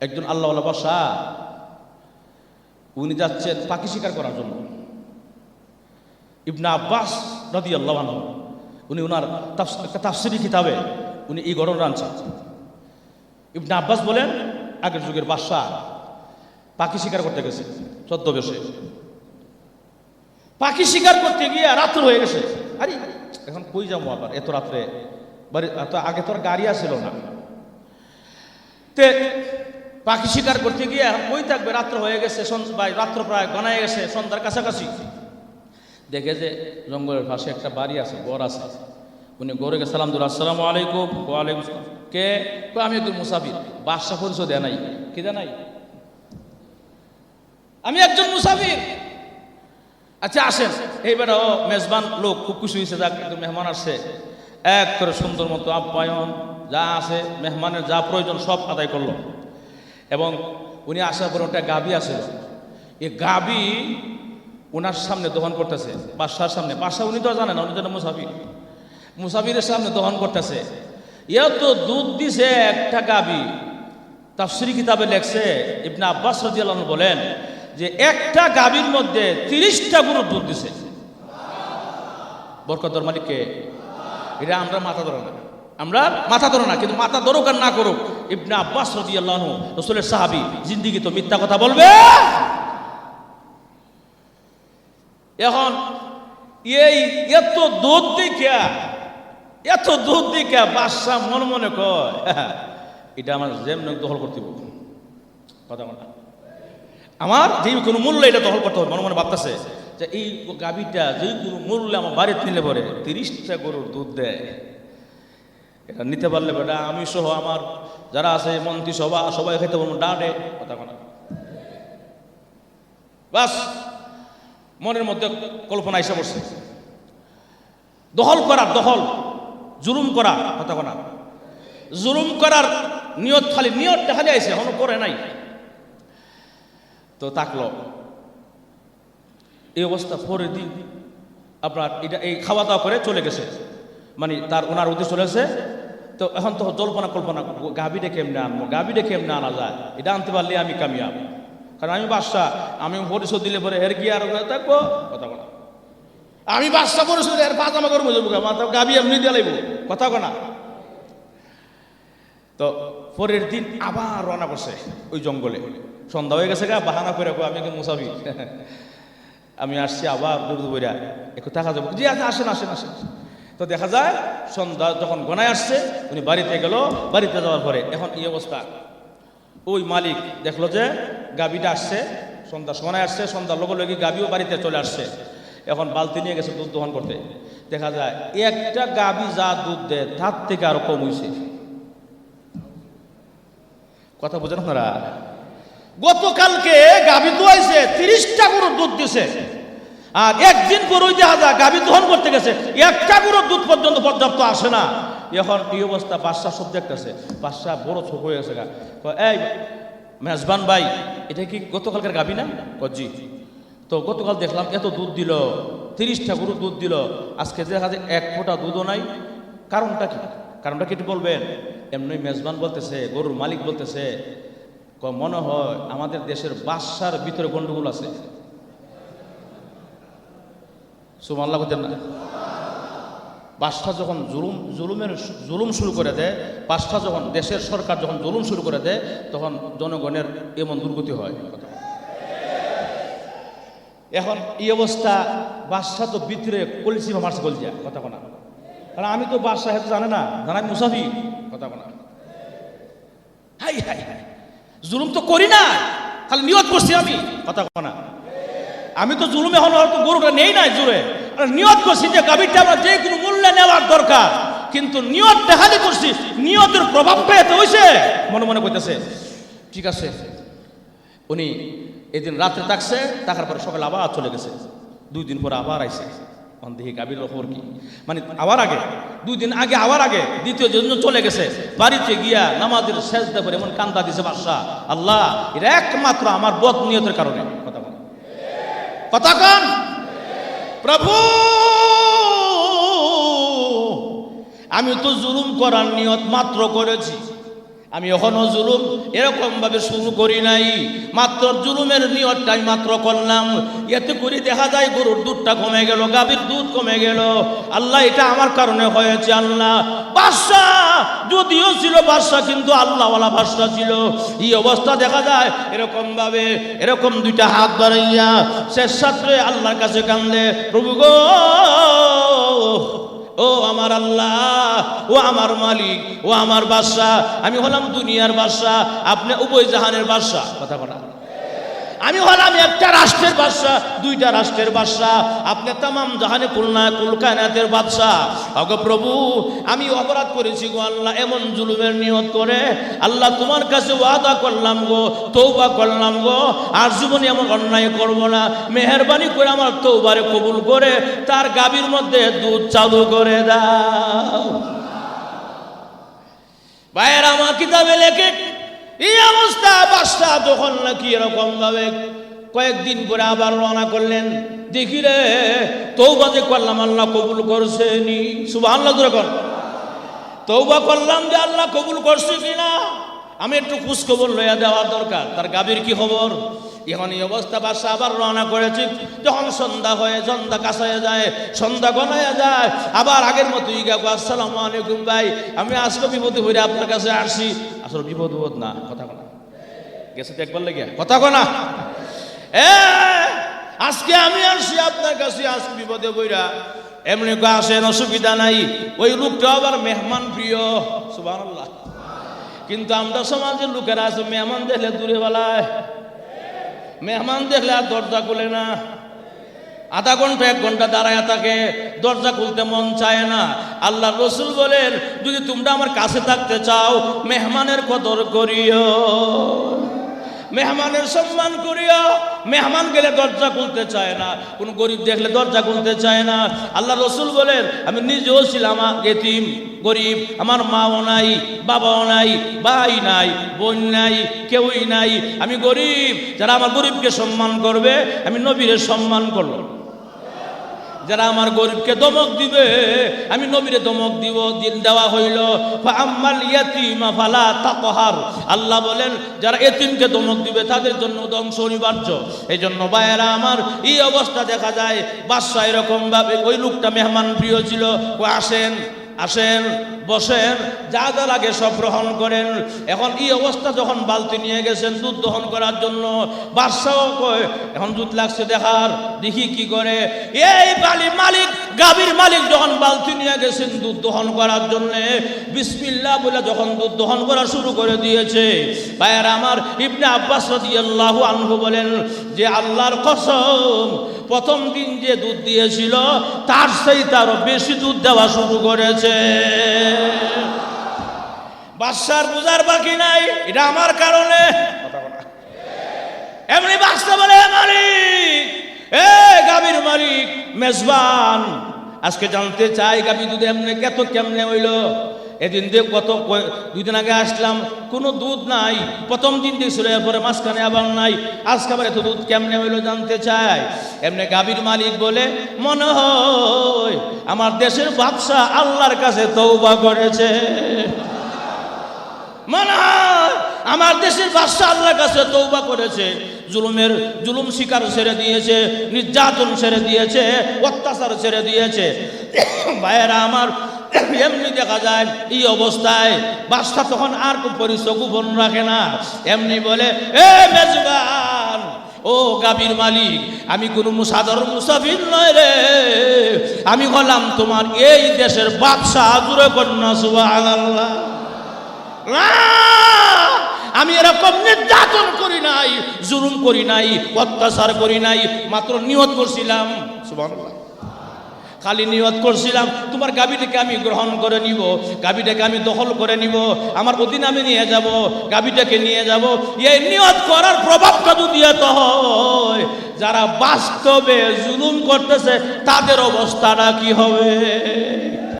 একজন আল্লাহওয়ালা বাদশা, উনি যাচ্ছেন পাখি শিকার করার জন্য। ইবনে আব্বাস রাদিয়াল্লাহু আনহু উনি ওনার একটা তাফসিরি কিতাবে উনি এই ঘটনা আনছেন। ইবনে আব্বাস বলেন, আগের যুগের বাদশা পাখি শিকার করতে গেছে ছদ্মবেশে। পাখি শিকার করতে গিয়ে রাত্র হয়ে গেছে। আরে এখন কই যাবো আবার এত রাত্রে, আগে তো আর গাড়ি আসছিল না। তে পাখি শিকার করতে গিয়ে এখন কই থাকবে, রাত্র হয়ে গেছে, রাত্র প্রায় গনায় গেছে, সন্ধ্যার কাছাকাছি। দেখে যে জঙ্গলের পাশে একটা বাড়ি আছে, ঘর আছে। উনি ঘরে সালাম দিল, আসসালামু আলাইকুম। ওয়ালাইকুম সালাম। কে? আমি একজন মুসাফির। বাদশা পরিচয় দেয় নাই। কি দেয় নাই? আমি একজন মুসাফির। আচ্ছা আসেন। এইবার ও মেজবান লোক, খুব খুশি হয়েছে, যাক একজন মেহমান আসছে। এক করে সুন্দর মতো আপ্যায়ন যা আছে, মেহমানের যা প্রয়োজন সব আদায় করলো। এবং উনি আসার পর একটা গাভী আসছিল। এই গাভী ওনার সামনে দহন করতেছে, বাদশার সামনে। বাদশা উনি তো জানেন, উনি যেন মুসাফির, মুসাফিরের সামনে দহন করতেছে। এত দুধ দিছে একটা গাভী। তাফসীরি কিতাবে লেখছে, ইবনে আব্বাস রাদিয়াল্লাহু আনহু বলেন যে একটা গাভীর মধ্যে 30টা গরুর দুধ দিছে। বরকতের মালিককে। এটা আমরা মাথা ধরে না, আমরা মাথা ধরো না, কিন্তু মাথা ধরুক আর না করুক, ইবনে আব্বাস রাদিয়াল্লাহু আনহু রাসূলের সাহাবী, জিন্দেগি তো মিথ্যা কথা বলবে। এখন এই এত দুধ দিকা বাদশা মনে মনে কয়, এটা আমার যেমন দখল করতে হবে, কথা বলা আমার যেই কোনো মূল্য এটা দখল করতে হবে। মনে মনে ভাবতেছে যে এই গাভীটা যেই কোনো মূল্য আমার বাড়িতে নিলে পরে 30টা গরুর দুধ দেয়, এটা নিতে পারলে বেটা আমি সহ আমার যারা আছে মন্ত্রী সভা সবাই খেতে পারবো ডাটে, কথা বলা। বাস মনের মধ্যে কল্পনা এসে বসছে, দখল জুলুম করা, কথা বলা। জুলুম করার নিয়তটা খালি আইছে, এখনো করে নাই। তো তাকলো এই অবস্থা। পরের দিন আপনার এটা এই খাওয়া দাওয়া করে চলে গেছে, মানে ওনার উদ্দেশ্য চলে গেছে। তো এখন তো কল্পনা গাভীটা কেমনে আনবো, গাভীটা কেমনে আনা যায়, এটা আনতে পারলে আমি কামিয়াব। কারণ আমি বাদশা, আমি পরিশোধ দিলে পরে এর কি আর থাকবো, কথা বলা। আমি বাদশা পরিশোধ এর পাজামা করবো, গাভী এমনি দিয়ে লাগবো, কথা বলা। তো পরের দিন আবার রওনা করছে ওই জঙ্গলে। সন্ধ্যা হয়ে গেছে, বাহানা করে আমি কি মুসাফির, আমি আসছি আবার দুর্দুবইরা একটু দেখা যাবো। জি আচ্ছা আসেন। তো দেখা যায় সন্ধ্যা যখন গনায় আসছে, উনি বাড়িতে গেল। বাড়িতে যাওয়ার পরে এখন এই অবস্থা, ওই মালিক দেখলো যে গাভীটা আসছে, গনায় আসছে, সন্ধ্যার লগে গাভীও বাড়িতে চলে আসছে। এখন বালতি নিয়ে গেছে দুধ দহন করতে। দেখা যায় একটা গাভী যা দুধ দেয় তার থেকে আরো কম হয়েছে, কথা বোঝেন আপনারা। গতকালকে গাভী দোয়াইছে, 30টা গরুর দুধ দিছে, আর একদিন পরই দেখা যায় গাভী দহন করতে গেছে, একটা গরুর দুধ পর্যন্ত পর্যাপ্ত আসে না। এখন এই অবস্থা, বাদশা সব দেখতেছে, বাদশা বড় ছোট হয়ে গেছে। এই মেজবান ভাই, এটা কি গতকালকার গাভী না? জি। তো গতকাল দেখলাম এত দুধ দিল, 30টা গরুর দুধ দিল, আজকে দেখা যায় এক ফোঁটা দুধও নাই। কারণটা কি একটু বলবেন? এমনি মেজবান বলতেছে, গরুর মালিক বলতেছে, মনে হয় আমাদের দেশের বাদশার ভিতরে গন্ডগোল আছে। সুবহানাল্লাহ বলতেন না? বাদশা যখন জুলুম শুরু করে দেয়, বাদশা যখন, দেশের সরকার যখন জুলুম শুরু করে দেয়, তখন জনগণের এমন দুর্গতি হয়। এখন এই অবস্থা, বাদশা তো ভিতরে কলসি মারছে, কলজিয়া, কথা বলা। কারণ আমি তো বাদশা হেতু জানে না, জানাই মুসাফির, কথা বলা। হাই জুলুম তো করি না, খালি নিয়ত করছি আমি, কথা বলা। আমি তো জুলুম এখন হয়তো গরুটা নেই নাই জোরে, নিয়ত করছি যে গাভীরটা আমার যে কোনো মূল্যে নেওয়ার দরকার, কিন্তু নিয়ত দেখালি করছি, নিয়তের প্রভাব পেতে হয়েছে। মনে করতেছে ঠিক আছে। উনি এদিন রাত্রে থাকছে, থাকার পরে সকালে আবার চলে গেছে। 2 দিন পরে আবার আইসে, দেখি গাভীর খবর কি, মানে আবার আগে 2 দিন আগে আবার আগে দ্বিতীয় জন্য চলে গেছে। বাড়িতে গিয়া নামাজের সেজদা করে এমন কান্দা দিছে বাদশা, আল্লাহ এটা একমাত্র আমার বদ নিয়তের কারণে, কথা কন প্রভু, আমি তো জুলুম করার নিয়ত মাত্র করেছি, আমি এখনো জুলুম এরকম ভাবে শুরু করি নাই, মাত্র জুলুমের নিয়তটাই মাত্র করলাম। এতে করে দেখা যায় গরুর দুধটা কমে গেল, গাভীর দুধ কমে গেল। আল্লাহ এটা আমার কারণে হয়েছে। আল্লাহ বাদশাহ যদিও ছিল বাদশাহ, কিন্তু আল্লাহওয়ালা বাদশাহ ছিল। এই অবস্থা দেখা যায় এরকম ভাবে, এরকম দুইটা হাত বাড়াইয়া শেষ সাথে আল্লাহর কাছে কান্দে, প্রভু গো, ও আমার আল্লাহ, ও আমার মালিক, ও আমার বাদশাহ। আমি হলাম দুনিয়ার বাদশাহ, আপনি উভয় জাহানের বাদশাহ। কথা বলা, আমি হলাম একটা রাষ্ট্রের বাদশাহ, দুইটা রাষ্ট্রের বাদশাহ, আপনি তামাম জাহানে কুল কায়নাতের বাদশাহ। ওগো প্রভু, আমি অপরাধ করেছি গো আল্লাহ, এমন জুলুমের নিয়ত করে আল্লাহ তোমার কাছে ওয়াদা করলাম গো, তওবা করলাম গো, আর জীবনে এমন অন্যায় করব না। মেহেরবানি করে আমার তওবারে কবুল করে তার গাভীর মধ্যে দুধ চালু করে দাও। ভাইয়ের আমার কিতাবে লেখে এই অবস্থা বাদশাহ যখন নাকি এরকম ভাবে কয়েকদিন পরে আবার রওনা করলেন, দেখি রে তওবা যে করলাম আল্লাহ কবুল করছেনি। সুবহানাল্লাহ জোরে কর। তওবা করলাম যে আল্লাহ কবুল করছে কিনা আমি একটু খোঁজ খবর লইয়া দেওয়া দরকার, তার গাভীর কি খবর। এখন এই অবস্থা বাদশাহ আবার রওনা করেছে। যখন সন্ধ্যা হয়ে, সন্ধ্যা কাছায় যায়, সন্ধ্যা গনায়া যায়, আবার আগের মতোই গা, আসসালামু আলাইকুম ভাই, আমি আজকে বিপদে হইরে আপনার কাছে আসছি। আসলে বিপদ না, কথা বলা গেছে তো একবার লেগে, কথা কনা আজকে আমি আসছি আপনার কাছে, আজকে বিপদে বইরা। এমনি আসেন, অসুবিধা নাই। ওই লোকটা আবার মেহমান প্রিয়। সুবহানাল্লাহ। কিন্তু আমরা সমাজের লোকেরা আছে, মেহমান দেখলে দূরে বেলায়, মেহমান দেখলে আর দরজা খুলে না, আধা ঘন্টা 1 ঘন্টা দাঁড়ায় থাকে, দরজা খুলতে মন চায় না। আল্লাহ রসুল বলেন, যদি তোমরা আমার কাছে থাকতে চাও মেহমানের কদর করিও, মেহমানের সম্মান করিও। মেহমান গেলে দরজা খুলতে চায় না, কোন গরিব দেখলে দরজা খুলতে চায় না। আল্লাহ রসুল বলেন, আমি নিজেও ছিলাম এতিম, গরিব, আমার মাও নাই, বাবাও নাই, ভাই নাই, বোন নাই, কেউই নাই, আমি গরিব। যারা আমার গরিবকে সম্মান করবে আমি নবীরে সম্মান করলাম, যারা আমার গরিবকে দমক দিবে আমি নবীরে দমক দিব। দিন দেওয়া হইল ফাআম্মাল ইয়াতীমা ফালা তাকহার। আল্লাহ বলেন, যারা এতিমকে দমক দিবে তাদের জন্য ধ্বংস অনিবার্য। এই জন্য ভাইয়েরা আমার, এই অবস্থা দেখা যায় বাদশা এরকম ভাবে, ওই লোকটা মেহমান প্রিয় ছিল। আসেন আসেন, বসেন, যা যা লাগে সব গ্রহণ করেন। এখন এই অবস্থা যখন বালতি নিয়ে গেছেন দুধ দহন করার জন্য, বাদশাও কয় এখন দুধ লাগছে দেখার, দেখি কি করে। এই মালিক, গাভীর মালিক যখন বালতি নিয়ে গেছেন দুধ দহন করার জন্য, বিসমিল্লাহ বলে যখন দুধ দহন করা শুরু করে দিয়েছে, ভাইয়েরা আমার, ইবনে আব্বাস রাদিয়াল্লাহু আনহু বলেন যে আল্লাহর কসম, প্রথম দিন যে দুধ দিয়েছিল তার চাইতে আরো বেশি দুধ দেওয়া শুরু করেছে। বাদশার বুঝার বাকি নাই, এটা আমার কারণে। এমনি বাদশা বলে, মালিক, গাভীর মালিক, মেজবান, আজকে জানতে চাই গাভী দুধ এমনি কেমনে হইল। এদিন দিয়ে গত 2 দিন আগে আসলাম, কোনো দুধ নাই। প্রথম দিন দিয়েছিল, এরপরে মাঝখানে আবার নাই, আজকে আবার এত দুধ কেমনে হইলো জানতে চাই। এমনি গাভীর মালিক বলে, মনে হয় আমার দেশের বাদশা আল্লাহর কাছে তওবা করেছে, মনে হয় আমার দেশের বাদশা আল্লাহর কাছে তওবা করেছে, জুলুম শিকার ছেড়ে দিয়েছে, নির্যাতন ছেড়ে দিয়েছে, অত্যাচার ছেড়ে দিয়েছে। ভাইয়েরা আমার, এমনি দেখা যায় এই অবস্থায় বাদশা তখন আর পরিচয় গোপন রাখে না। এমনি বলে, এ মেজবান, ও গাভীর মালিক, আমি কোনো সাধারণ মুসাফির নয় রে, আমি হলাম তোমার এই দেশের বাদশা। জোরে কন্যা সুবহানাল্লাহ। আমি এরকম নির্যাতন করি নাই, জুলুম করি নাই, অত্যাচার করি নাই, মাত্র নিয়ত করছিলাম, সুবহানাল্লাহ, খালি নিয়ত করছিলাম তোমার গাভীটাকে আমি গ্রহণ করে নিব, গাভীটাকে আমি দখল করে নিব, আমার অধীনে আমি নিয়ে যাব, গাভীটাকে নিয়ে যাব। এই নিয়ত করার প্রভাবটা যদি এত হয়, যারা বাস্তবে জুলুম করতেছে তাদের অবস্থাটা কি হবে?